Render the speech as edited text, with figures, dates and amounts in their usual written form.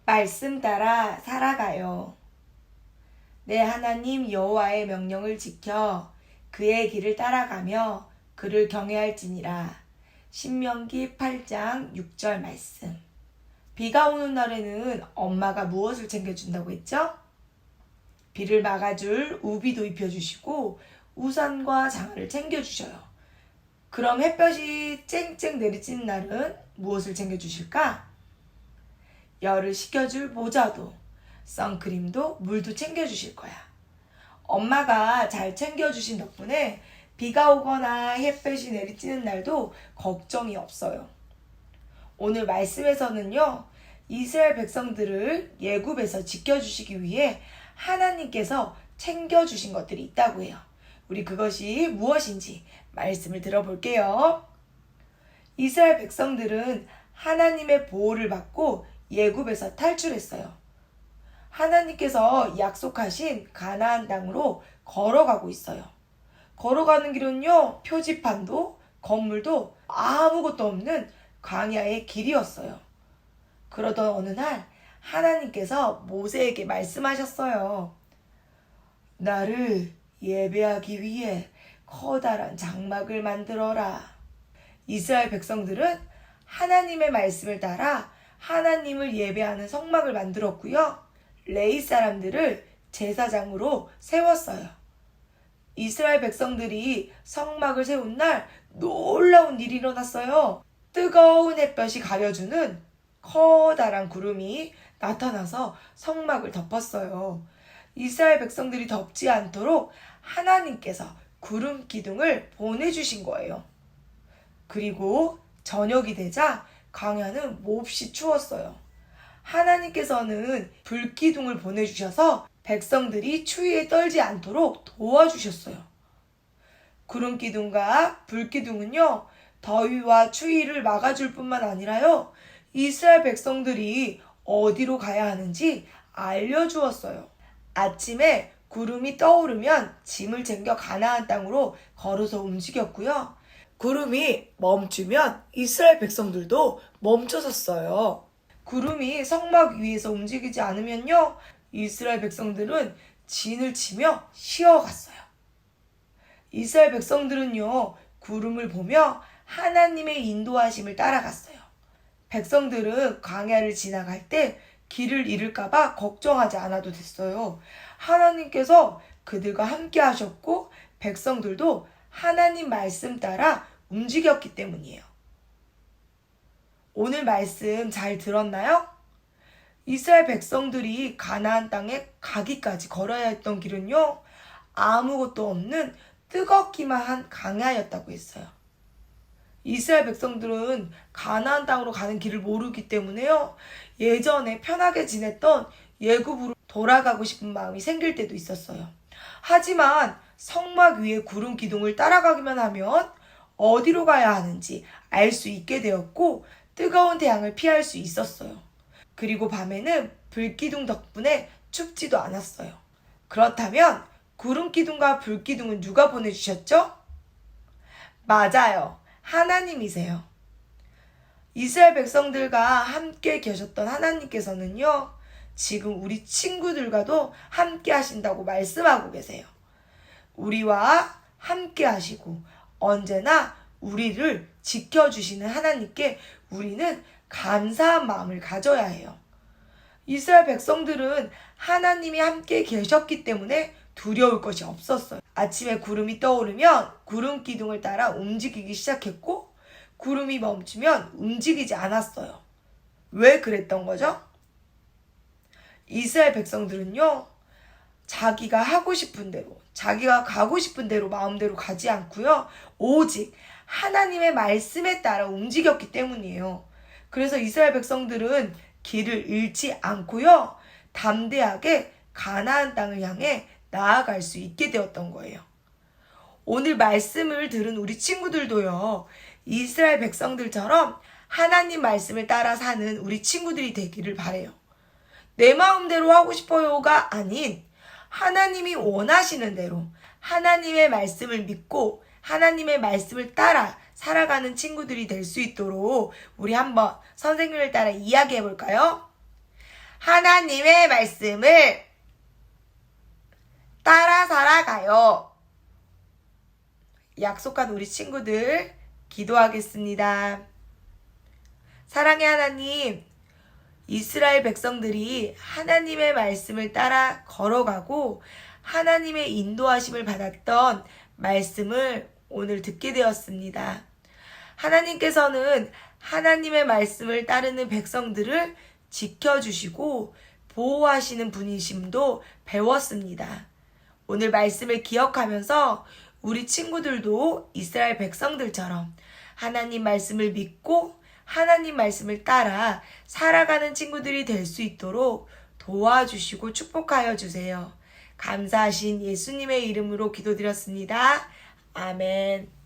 말씀 따라 살아가요. 내 하나님 여호와의 명령을 지켜 그의 길을 따라가며 그를 경외할지니라. 신명기 8장 6절 말씀. 비가 오는 날에는 엄마가 무엇을 챙겨준다고 했죠? 비를 막아줄 우비도 입혀주시고 우산과 장화를 챙겨주셔요. 그럼 햇볕이 쨍쨍 내리쬐는 날은 무엇을 챙겨주실까? 열을 식혀줄 모자도, 선크림도, 물도 챙겨주실 거야. 엄마가 잘 챙겨주신 덕분에 비가 오거나 햇볕이 내리쬐는 날도 걱정이 없어요. 오늘 말씀에서는요, 이스라엘 백성들을 예굽에서 지켜주시기 위해 하나님께서 챙겨주신 것들이 있다고 해요. 우리 그것이 무엇인지 말씀을 들어볼게요. 이스라엘 백성들은 하나님의 보호를 받고 예굽에서 탈출했어요. 하나님께서 약속하신 가나안 땅으로 걸어가고 있어요. 걸어가는 길은요, 표지판도 건물도 아무것도 없는 광야의 길이었어요. 그러던 어느 날 하나님께서 모세에게 말씀하셨어요. 나를 예배하기 위해 커다란 장막을 만들어라. 이스라엘 백성들은 하나님의 말씀을 따라 하나님을 예배하는 성막을 만들었고요. 레위 사람들을 제사장으로 세웠어요. 이스라엘 백성들이 성막을 세운 날 놀라운 일이 일어났어요. 뜨거운 햇볕이 가려주는 커다란 구름이 나타나서 성막을 덮었어요. 이스라엘 백성들이 덥지 않도록 하나님께서 구름 기둥을 보내주신 거예요. 그리고 저녁이 되자 광야는 몹시 추웠어요. 하나님께서는 불기둥을 보내주셔서 백성들이 추위에 떨지 않도록 도와주셨어요. 구름기둥과 불기둥은요, 더위와 추위를 막아줄 뿐만 아니라요, 이스라엘 백성들이 어디로 가야 하는지 알려주었어요. 아침에 구름이 떠오르면 짐을 챙겨 가나안 땅으로 걸어서 움직였고요. 구름이 멈추면 이스라엘 백성들도 멈춰섰어요. 구름이 성막 위에서 움직이지 않으면요, 이스라엘 백성들은 진을 치며 쉬어갔어요. 이스라엘 백성들은요, 구름을 보며 하나님의 인도하심을 따라갔어요. 백성들은 광야를 지나갈 때 길을 잃을까봐 걱정하지 않아도 됐어요. 하나님께서 그들과 함께 하셨고 백성들도 하나님 말씀 따라 움직였기 때문이에요. 오늘 말씀 잘 들었나요? 이스라엘 백성들이 가나안 땅에 가기까지 걸어야 했던 길은요, 아무것도 없는 뜨겁기만 한 광야였다고 했어요. 이스라엘 백성들은 가나안 땅으로 가는 길을 모르기 때문에요, 예전에 편하게 지냈던 예굽으로 돌아가고 싶은 마음이 생길 때도 있었어요. 하지만 성막 위에 구름 기둥을 따라가기만 하면 어디로 가야 하는지 알 수 있게 되었고 뜨거운 태양을 피할 수 있었어요. 그리고 밤에는 불기둥 덕분에 춥지도 않았어요. 그렇다면 구름 기둥과 불 기둥은 누가 보내주셨죠? 맞아요. 하나님이세요. 이스라엘 백성들과 함께 계셨던 하나님께서는요, 지금 우리 친구들과도 함께 하신다고 말씀하고 계세요. 우리와 함께 하시고 언제나 우리를 지켜주시는 하나님께 우리는 감사한 마음을 가져야 해요. 이스라엘 백성들은 하나님이 함께 계셨기 때문에 두려울 것이 없었어요. 아침에 구름이 떠오르면 구름 기둥을 따라 움직이기 시작했고 구름이 멈추면 움직이지 않았어요. 왜 그랬던 거죠? 이스라엘 백성들은요, 자기가 하고 싶은 대로, 자기가 가고 싶은 대로 마음대로 가지 않고요, 오직 하나님의 말씀에 따라 움직였기 때문이에요. 그래서 이스라엘 백성들은 길을 잃지 않고요, 담대하게 가나안 땅을 향해 나아갈 수 있게 되었던 거예요. 오늘 말씀을 들은 우리 친구들도요, 이스라엘 백성들처럼 하나님 말씀을 따라 사는 우리 친구들이 되기를 바라요. 내 마음대로 하고 싶어요가 아닌 하나님이 원하시는 대로 하나님의 말씀을 믿고 하나님의 말씀을 따라 살아가는 친구들이 될 수 있도록 우리 한번 선생님을 따라 이야기해 볼까요? 하나님의 말씀을 따라 살아가요. 약속한 우리 친구들 기도하겠습니다. 사랑의 하나님, 이스라엘 백성들이 하나님의 말씀을 따라 걸어가고 하나님의 인도하심을 받았던 말씀을 오늘 듣게 되었습니다. 하나님께서는 하나님의 말씀을 따르는 백성들을 지켜주시고 보호하시는 분이심도 배웠습니다. 오늘 말씀을 기억하면서 우리 친구들도 이스라엘 백성들처럼 하나님 말씀을 믿고 하나님 말씀을 따라 살아가는 친구들이 될 수 있도록 도와주시고 축복하여 주세요. 감사하신 예수님의 이름으로 기도드렸습니다. 아멘.